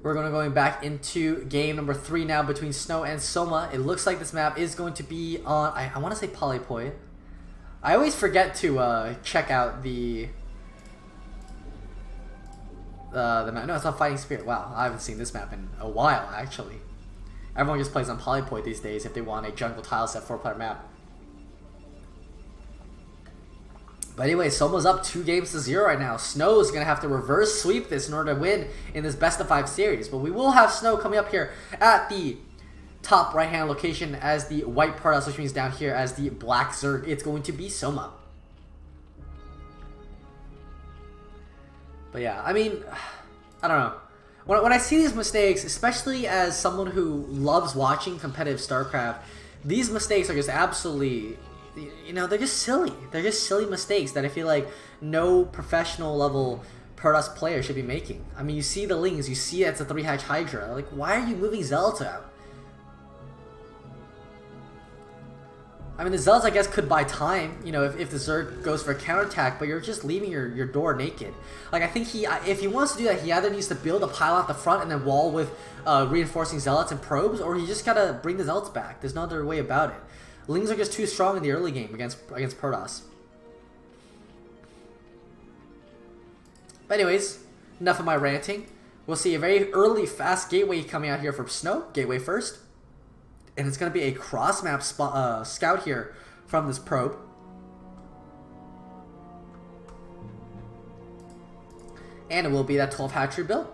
We're going back into game number 3 now between Snow and Soma. It looks like this map is going to be on, I want to say Polypoi. I always forget to check out the map. No, it's on Fighting Spirit. Wow, I haven't seen this map in a while, actually. Everyone just plays on Polypoi these days if they want a jungle tile set 4-player map. But anyway, Soma's up 2-0 right now. Snow is going to have to reverse sweep this in order to win in this best of 5 series. But we will have Snow coming up here at the top right-hand location as the white Pardas, which means down here as the black Zerg. It's going to be Soma. But yeah, I mean, I don't know. When I see these mistakes, especially as someone who loves watching competitive StarCraft, these mistakes are just absolutely... You know, they're just silly. They're just silly mistakes that I feel like no professional level Protoss player should be making. I mean, you see the Lings, you see it's a 3-hatch Hydra. Like, why are you moving Zealots out? I mean, the Zealots, I guess, could buy time, you know, if the Zerg goes for a counterattack, but you're just leaving your door naked. Like, I think if he wants to do that, he either needs to build a pile out the front and then wall with reinforcing Zealots and probes, or he just gotta bring the Zealots back. There's no other way about it. Lings are just too strong in the early game against Protoss. But anyways, enough of my ranting. We'll see a very early fast gateway coming out here from Snow. Gateway first. And it's going to be a cross-map scout here from this probe. And it will be that 12 hatchery build.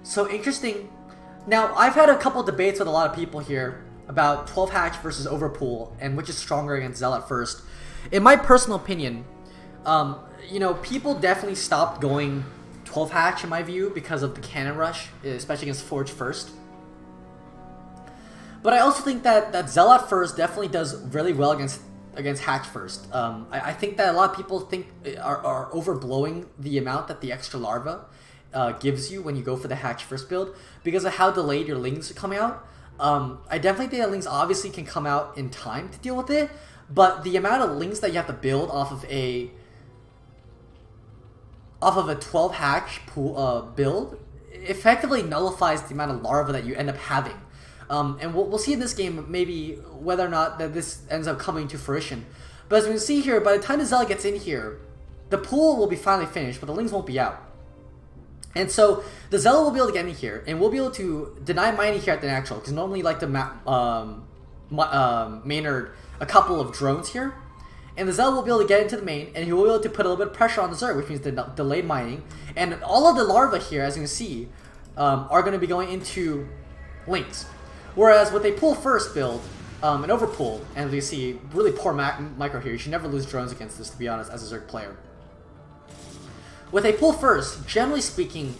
So interesting. Now, I've had a couple debates with a lot of people here about 12 hatch versus overpool and which is stronger against Zealot first. In my personal opinion, you know, people definitely stopped going 12 hatch in my view because of the cannon rush, especially against Forge first. But I also think that Zealot first definitely does really well against hatch first. I think that a lot of people think are overblowing the amount that the extra larva gives you when you go for the hatch first build because of how delayed your Lings come out. I definitely think that Lings obviously can come out in time to deal with it, but the amount of Lings that you have to build off of a 12 hatch pool build effectively nullifies the amount of larva that you end up having. And we'll see in this game maybe whether or not that this ends up coming to fruition. But as we can see here, by the time the Zealot gets in here, the pool will be finally finished, but the Lings won't be out. And so the Zealot will be able to get in here, and we'll be able to deny mining here at the natural, because normally you like to Maynard a couple of drones here. And the Zealot will be able to get into the main, and he will be able to put a little bit of pressure on the Zerg, which means the delayed mining. And all of the larvae here, as you can see, are going to be going into Lings. Whereas with a pool first build, an overpool, and you see really poor micro here, you should never lose drones against this, to be honest, as a Zerg player. With a pull first, generally speaking,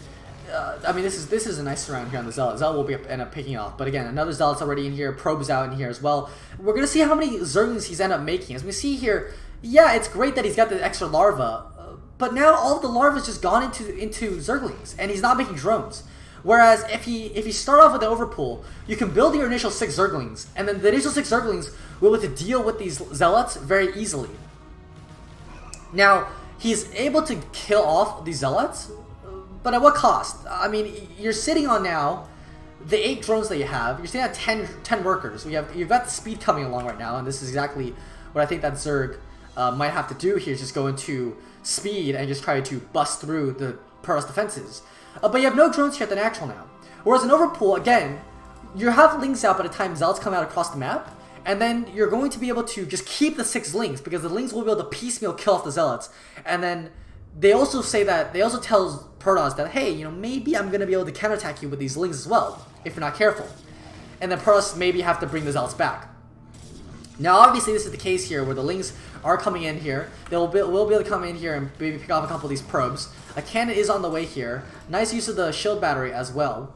I mean, this is a nice surround here on the Zealot. Zealot will end up picking off. But again, another Zealot's already in here. Probe's out in here as well. We're going to see how many Zerglings he's ended up making. As we see here, yeah, it's great that he's got the extra larva. But now all of the larva's just gone into Zerglings. And he's not making drones. Whereas if you start off with the overpool, you can build your initial 6 Zerglings. And then the initial 6 Zerglings will be able to deal with these Zealots very easily. Now, he's able to kill off these Zealots, but at what cost? I mean, you're sitting on now the 8 drones that you have. You're sitting at 10 workers. You've got the speed coming along right now, and this is exactly what I think that Zerg might have to do here, is just go into speed and just try to bust through the Protoss defenses. But you have no drones here at the natural now. Whereas in overpool, again, you have Lings out by the time Zealots come out across the map, and then you're going to be able to just keep the 6 Lings, because the Lings will be able to piecemeal kill off the Zealots. And then they also say that, they also tell Protoss that, hey, you know, maybe I'm going to be able to counterattack you with these Lings as well, if you're not careful. And then Protoss maybe have to bring the Zealots back. Now, obviously, this is the case here, where the Lings are coming in here. Will be able to come in here and maybe pick off a couple of these probes. A cannon is on the way here. Nice use of the shield battery as well.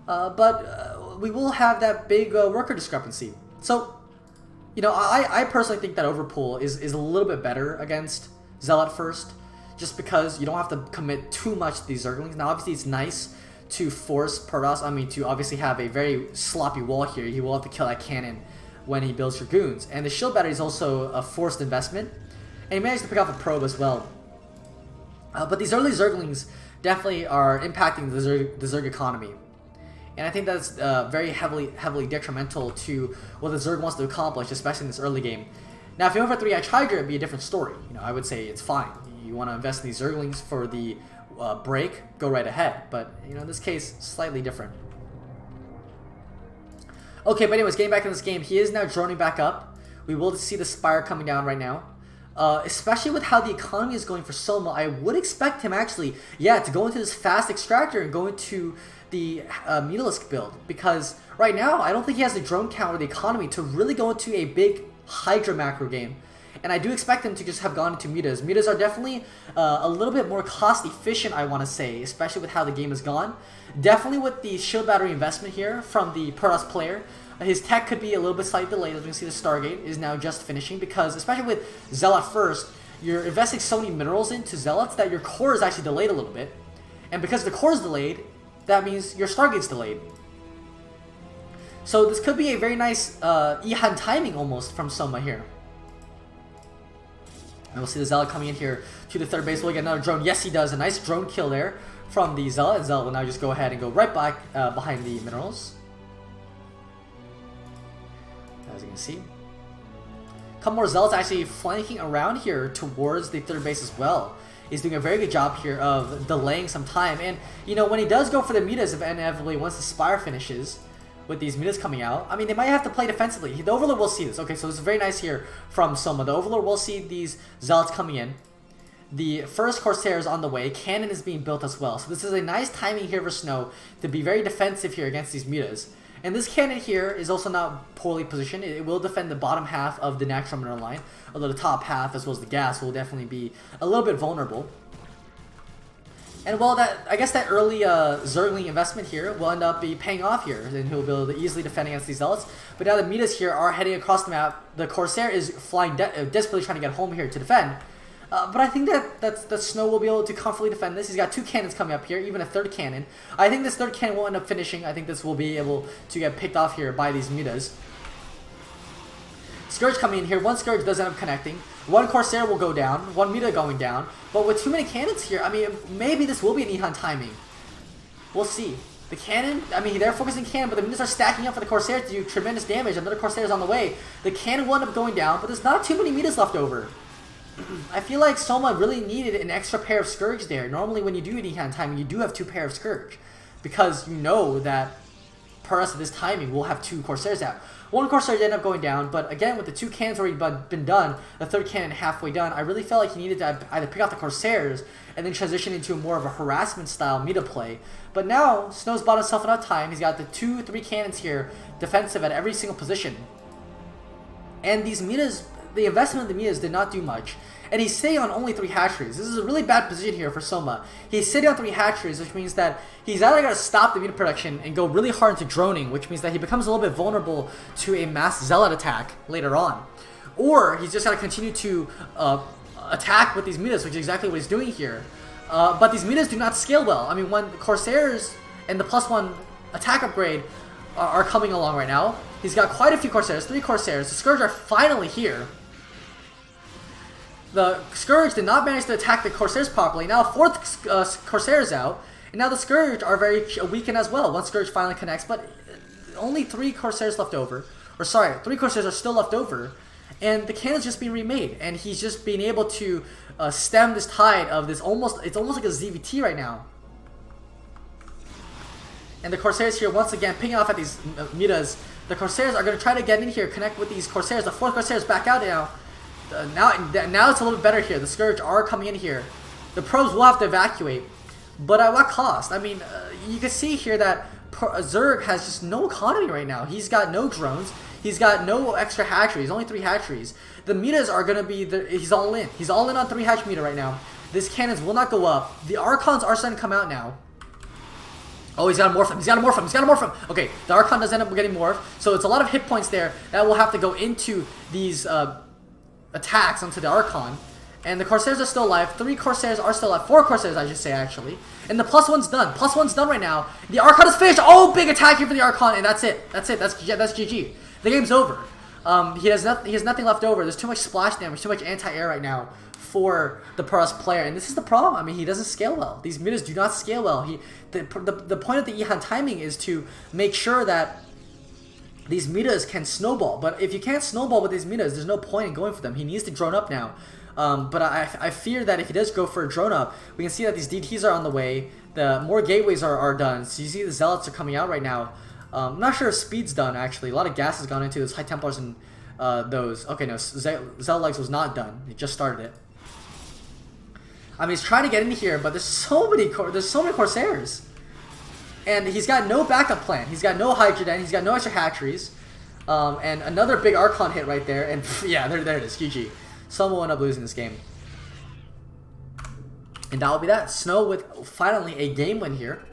But we will have that big worker discrepancy. So, you know, I personally think that overpool is a little bit better against Zealot first, just because you don't have to commit too much to these Zerglings. Now, obviously, it's nice to force Protoss, to obviously have a very sloppy wall here. He will have to kill that cannon when he builds Dragoons. And the shield battery is also a forced investment. And he managed to pick off a probe as well. But these early Zerglings definitely are impacting the Zerg economy. And I think that's very heavily detrimental to what the Zerg wants to accomplish, especially in this early game. Now, if you went for 3-Eye Tiger, it'd be a different story. You know, I would say it's fine. You want to invest in these Zerglings for the break, go right ahead. But, you know, in this case, slightly different. Okay, but anyways, getting back in this game, he is now droning back up. We will see the Spire coming down right now. Especially with how the economy is going for Soma, I would expect him actually, to go into this fast extractor and go into the Mutalisk build. Because right now, I don't think he has the drone count or the economy to really go into a big Hydra macro game. And I do expect him to just have gone into Mutas. Mutas are definitely a little bit more cost efficient, I want to say, especially with how the game has gone. Definitely with the shield battery investment here from the Protoss player. His tech could be a little bit slightly delayed. As we can see, the Stargate is now just finishing because, especially with Zealot first, you're investing so many minerals into Zealots that your core is actually delayed a little bit. And because the core is delayed, that means your Stargate's delayed. So this could be a very nice EHAN timing almost from Soma here. And we'll see the Zealot coming in here to the third base. Will he get another drone? Yes, he does. A nice drone kill there from the Zealot. And Zealot will now just go ahead and go right back behind the minerals. As you can see. A couple more Zealots actually flanking around here towards the third base as well. He's doing a very good job here of delaying some time. And, you know, when he does go for the Mutas, inevitably, once the Spire finishes, with these Mutas coming out, I mean, they might have to play defensively. The Overlord will see this. Okay, so this is very nice here from Soma. The Overlord will see these Zealots coming in. The first Corsair is on the way. Cannon is being built as well. So this is a nice timing here for Snow to be very defensive here against these Mutas. And this cannon here is also not poorly positioned. It will defend the bottom half of the natural mineral line, although the top half, as well as the gas, will definitely be a little bit vulnerable. And well, I guess that early Zergling investment here will end up paying off here, and he'll be able to easily defend against these Zealots. But now the Mutas here are heading across the map. The Corsair is flying desperately trying to get home here to defend. But I think that Snow will be able to comfortably defend this. He's got two cannons coming up here, even a third cannon. I think this third cannon will end up finishing. I think this will be able to get picked off here by these Mutas. Scourge coming in here. One Scourge does end up connecting. One Corsair will go down. One Muta going down. But with too many cannons here, I mean, maybe this will be an EHAN timing. We'll see. The cannon, I mean, they're focusing cannon, but the Mutas are stacking up for the Corsair to do tremendous damage. Another Corsair is on the way. The cannon will end up going down, but there's not too many Mutas left over. I feel like Soma really needed an extra pair of Scourge there. Normally when you do an EHAN timing, you do have two pair of Scourge. Because you know that per rest of this timing, we'll have two Corsairs out. One Corsair did end up going down, but again, with the two cannons already been done, the third cannon halfway done, I really felt like he needed to either pick out the Corsairs and then transition into more of a harassment style meta play. But now, Snow's bought himself enough time. He's got the 2-3 cannons here, defensive at every single position. And these metas, the investment in the metas did not do much. And he's sitting on only 3 hatcheries. This is a really bad position here for Soma. He's sitting on 3 hatcheries, which means that he's either got to stop the meta production and go really hard into droning, which means that he becomes a little bit vulnerable to a mass Zealot attack later on. Or he's just got to continue to attack with these metas, which is exactly what he's doing here. But these metas do not scale well. I mean, when the Corsairs and the +1 attack upgrade are coming along right now, he's got quite a few Corsairs, 3 Corsairs. The Scourge are finally here. The Scourge did not manage to attack the Corsairs properly. Now 4th Corsair is out, and now the Scourge are very weakened as well. One Scourge finally connects, but only 3 Corsairs left over. Or sorry, 3 Corsairs are still left over, and the cannon's just being remade, and he's just being able to stem this tide of this it's almost like a ZvT right now. And the Corsairs here once again picking off at these metas. The Corsairs are going to try to get in here, connect with these Corsairs. The 4th Corsair is back out now. Now it's a little bit better here. The Scourge are coming in here. The probes will have to evacuate, but at what cost? I mean, you can see here that Zerg has just no economy right now. He's got no drones. He's got no extra hatcheries. Only 3 hatcheries. The metas are going to be... he's all in. He's all in on 3 hatch meta right now. These cannons will not go up. The Archons are starting to come out now. Oh, he's got to morph them. He's got to morph them. He's got to morph them. Okay, the Archon does end up getting morphed. So it's a lot of hit points there that will have to go into these... attacks onto the Archon, and the Corsairs are still alive. 3 Corsairs are still alive. 4 Corsairs, I should say, actually. And the +1's done. +1's done right now. The Archon is finished. Oh, big attack here for the Archon, and that's it. That's it. That's GG. The game's over. He has nothing left over. There's too much splash damage, too much anti-air right now for the Paras player, and this is the problem. I mean, he doesn't scale well. These midas do not scale well. The point of the Ihan timing is to make sure that these midas can snowball. But if you can't snowball with these midas, there's no point in going for them. He needs to drone up now. But I fear that if he does go for a drone up, we can see that these DTs are on the way. The more gateways are done. So you see the Zealots are coming out right now. I'm not sure if speed's done, actually. A lot of gas has gone into those High Templars and those. Okay, no, Zealot Legs was not done. He just started it. I mean, he's trying to get in here, but there's so many Corsairs. And he's got no backup plan. He's got no Hydra Den. He's got no extra hatcheries. And another big Archon hit right there. And yeah, there it is. GG. Soma will end up losing this game. And that will be that. Snow with finally a game win here.